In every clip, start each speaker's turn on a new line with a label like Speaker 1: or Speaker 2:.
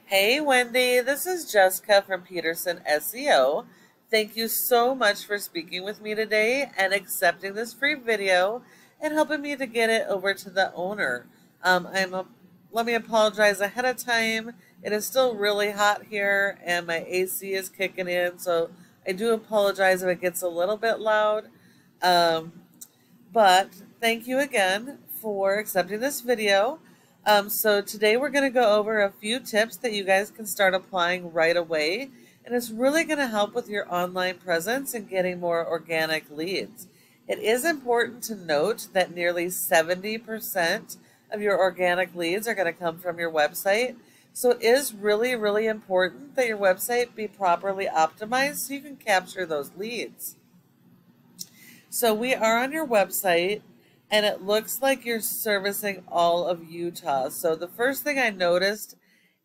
Speaker 1: Hey Wendy, this is Jessica from Peterson SEO. Thank you so much for speaking with me today and accepting this free video and helping me to get it over to the owner. Let me apologize ahead of time. It is still really hot here and my AC is kicking in, so I do apologize if it gets a little bit loud. Um, but thank you again for accepting this video. So today we're going to go over a few tips that you guys can start applying right away. And it's really going to help with your online presence and getting more organic leads. It is important to note that nearly 70% of your organic leads are going to come from your website. So it is really, really important that your website be properly optimized so you can capture those leads. So we are on your website, and it looks like you're servicing all of Utah. So the first thing I noticed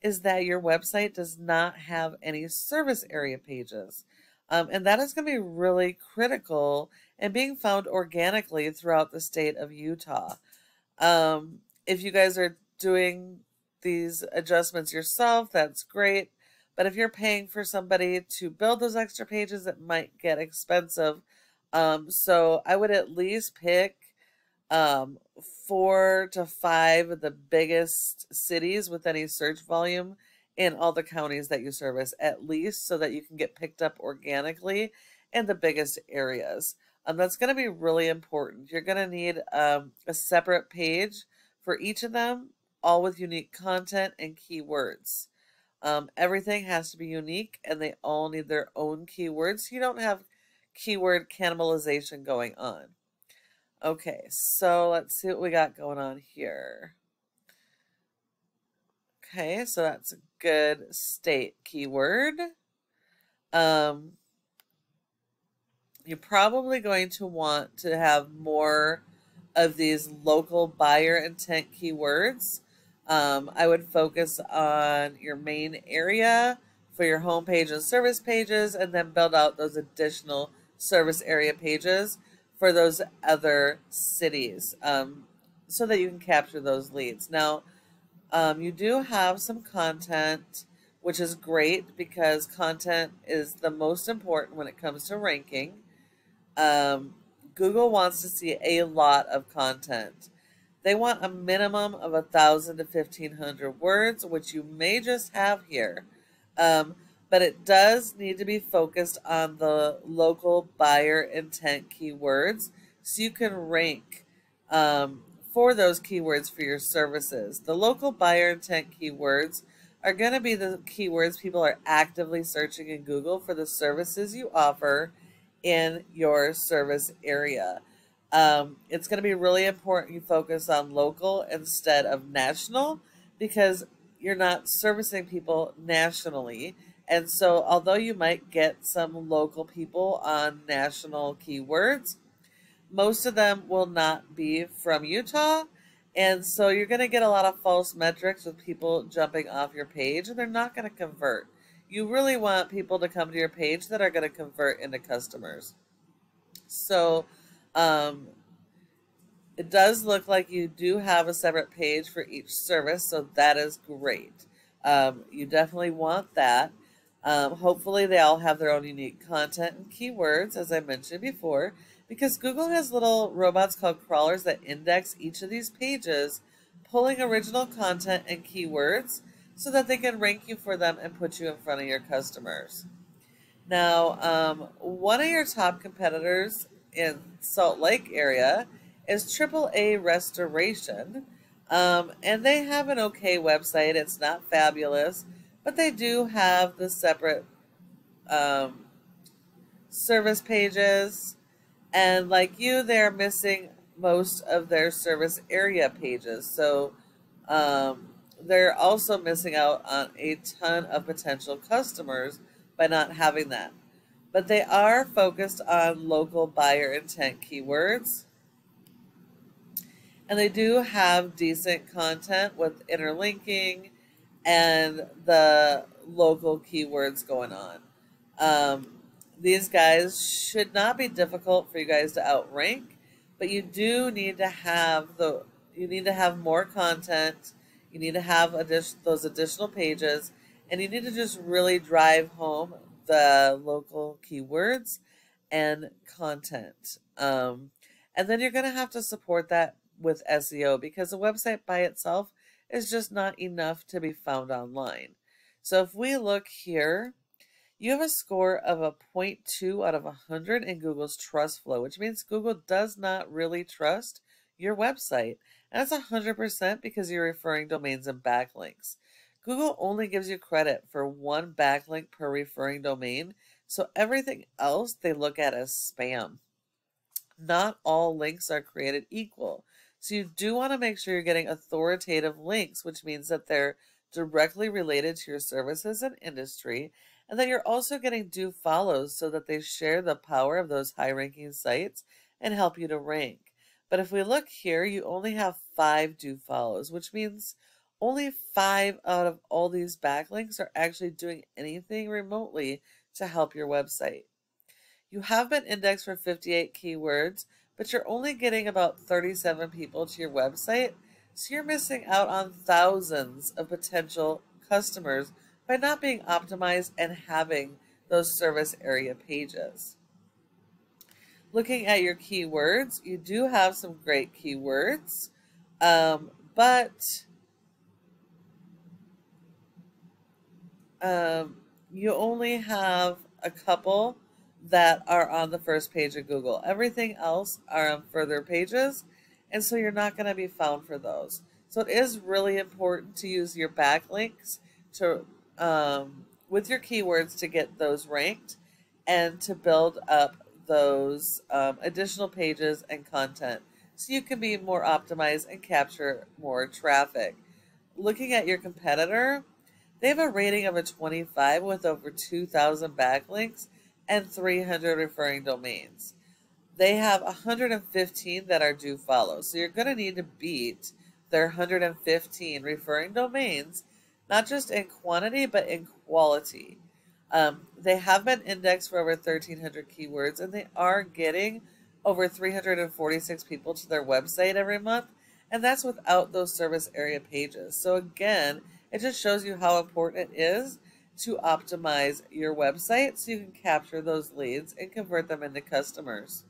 Speaker 1: is that your website does not have any service area pages. And that is going to be really critical and being found organically throughout the state of Utah. If you guys are doing these adjustments yourself, that's great. But if you're paying for somebody to build those extra pages, it might get expensive. So I would at least pick 4 to 5 of the biggest cities with any search volume in all the counties that you service, at least, so that you can get picked up organically in the biggest areas. That's going to be really important. You're going to need a separate page for each of them, all with unique content and keywords. Everything has to be unique, and they all need their own keywords, so you don't have keyword cannibalization going on. Okay, so let's see what we got going on here. Okay, so that's a good state keyword. You're probably going to want to have more of these local buyer intent keywords. I would focus on your main area for your homepage and service pages, and then build out those additional service area pages for those other cities, so that you can capture those leads. Now, you do have some content, which is great because content is the most important when it comes to ranking. Google wants to see a lot of content. They want a minimum of 1,000 to 1,500 words, which you may just have here. But it does need to be focused on the local buyer intent keywords so you can rank for those keywords for your services. The local buyer intent keywords are going to be the keywords people are actively searching in Google for the services you offer in your service area. It's going to be really important you focus on local instead of national, because you're not servicing people nationally. And so although you might get some local people on national keywords, most of them will not be from Utah. And so you're going to get a lot of false metrics with people jumping off your page, and they're not going to convert. You really want people to come to your page that are going to convert into customers. So it does look like you do have a separate page for each service, so that is great. You definitely want that. Hopefully they all have their own unique content and keywords, as I mentioned before, because Google has little robots called crawlers that index each of these pages, pulling original content and keywords so that they can rank you for them and put you in front of your customers. Now, one of your top competitors in Salt Lake area is AAA Restoration, and they have an okay website. It's not fabulous, but they do have the separate service pages, and like you, they're missing most of their service area pages. So they're also missing out on a ton of potential customers by not having that. But they are focused on local buyer intent keywords. And they do have decent content with interlinking and the local keywords going on. These guys should not be difficult for you guys to outrank, but you do need to have more content. You need to have those additional pages, And you need to just really drive home the local keywords and content. And then you're going to have to support that with SEO because a website by itself is just not enough to be found online. So if we look here, you have a score of a 0.2 out of 100 in Google's trust flow, which means Google does not really trust your website. And that's 100% because you're referring domains and backlinks. Google only gives you credit for one backlink per referring domain, so everything else they look at as spam. Not all links are created equal. So you do want to make sure you're getting authoritative links, which means that they're directly related to your services and industry, and that you're also getting do follows so that they share the power of those high ranking sites and help you to rank. But if we look here, you only have 5 do follows, which means only 5 out of all these backlinks are actually doing anything remotely to help your website. You have been indexed for 58 keywords, but you're only getting about 37 people to your website, so you're missing out on thousands of potential customers by not being optimized and having those service area pages. Looking at your keywords, you do have some great keywords, but you only have a couple that are on the first page of Google. Everything else are on further pages, and so you're not going to be found for those. So it is really important to use your backlinks to with your keywords to get those ranked and to build up those additional pages and content so you can be more optimized and capture more traffic. Looking at your competitor, they have a rating of a 25 with over 2,000 backlinks and 300 referring domains. They have 115 that are do follow. So you're going to need to beat their 115 referring domains, not just in quantity, but in quality. They have been indexed for over 1,300 keywords, and they are getting over 346 people to their website every month, and that's without those service area pages. So again, it just shows you how important it is to optimize your website so you can capture those leads and convert them into customers.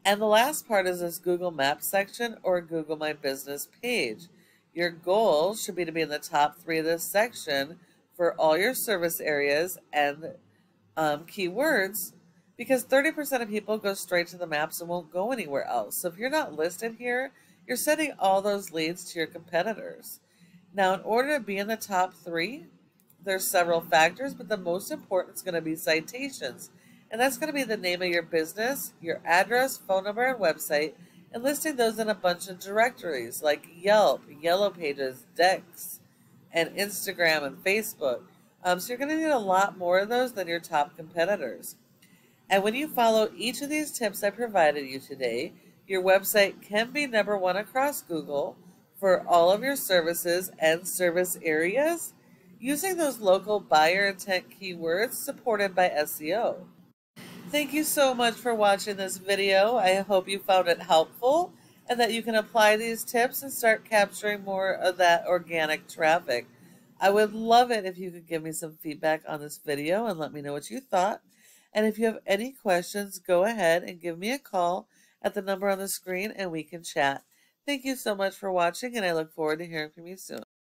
Speaker 1: And the last part is this Google Maps section or Google My Business page. Your goal should be to be in the top 3 of this section for all your service areas and keywords, because 30% of people go straight to the maps and won't go anywhere else. So if you're not listed here, you're sending all those leads to your competitors. Now, in order to be in the top 3, there's several factors, but the most important is going to be citations. And that's going to be the name of your business, your address, phone number, and website, and listing those in a bunch of directories like Yelp, Yellow Pages, Dex, and Instagram and Facebook. So you're going to need a lot more of those than your top competitors. And when you follow each of these tips I provided you today, your website can be #1 across Google for all of your services and service areas using those local buyer intent keywords supported by SEO. Thank you so much for watching this video. I hope you found it helpful and that you can apply these tips and start capturing more of that organic traffic. I would love it if you could give me some feedback on this video and let me know what you thought. And if you have any questions, go ahead and give me a call at the number on the screen and we can chat. Thank you so much for watching, and I look forward to hearing from you soon.